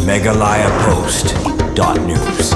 megalayapost.news.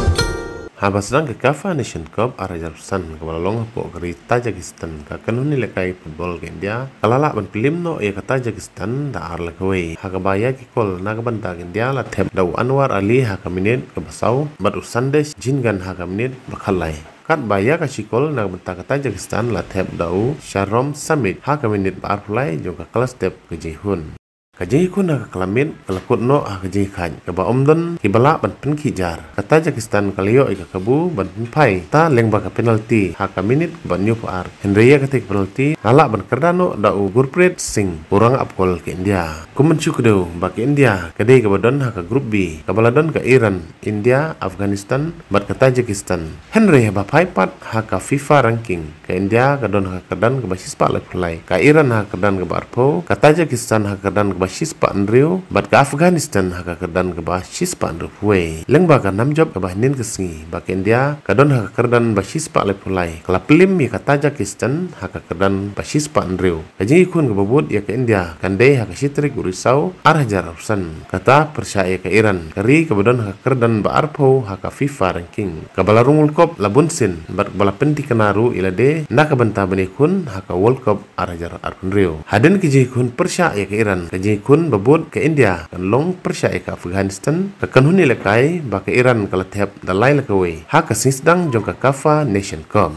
Habasdan ke Kafa Nation Cup arajarsan kebalalong po kari Tajikistan ka kanun nilakay football ke India kalala ban film no ya ka Tajikistan da arla kawai hakabaya ki kol nagabanta ke India la thep daw Anwar Ali hakaminit ke basau batu Sandesh jingan hakaminit bakalai kat baya ka sikol nagabanta ke Tajikistan la thep daw Sharom Samit hakaminit ba arpulai jo ka kelas step ke Jihun Kajai ku nak kelamin kelakut no kajai kan keba omdon kibala ban pen kijar kata Tajikistan kaliyo ika kabu ban pai ta leng baka penalti haka minit ban nyu par Henrya ketik penalti ala ban kerdano da Gurpreet Singh urang apkol ke India kumencu kedo bak India kadai kebadon haka grup B kabaladon ke Iran India Afghanistan bat ke Tajikistan Henrya ba pai pat haka FIFA ranking ke India kadon haka kedan ke basis pak lepulai ke Iran haka kedan ke barpo ke Tajikistan haka kedan ke basis pak Andrew bat ke Afghanistan haka kedan ke basis pak Andrew Pue leng baka nam job ke bahnin kesengi bak India kadon haka kedan basis pak lepulai kala pelim ya ke Tajikistan haka kedan basis pak Andrew kaji ikun ke babut ya ke India kandai haka sitrik urisau arah jararusan kata percaya ke Iran kari kebadon haka kedan ba arpo haka FIFA ranking kabala rungul kop labunsin bat bala penti kenaru ilade nak benta benikun haka World Cup arah jar arpunrio haden kaji ikun percaya ke Iran kaji kun babut ke India kan long percaya ke Afghanistan ke kanhuni lekai ba ke Iran kala thep dalai lekawai haka sisdang jong ka Kafa Nation Cup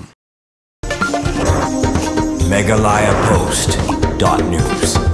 megalayapost.news.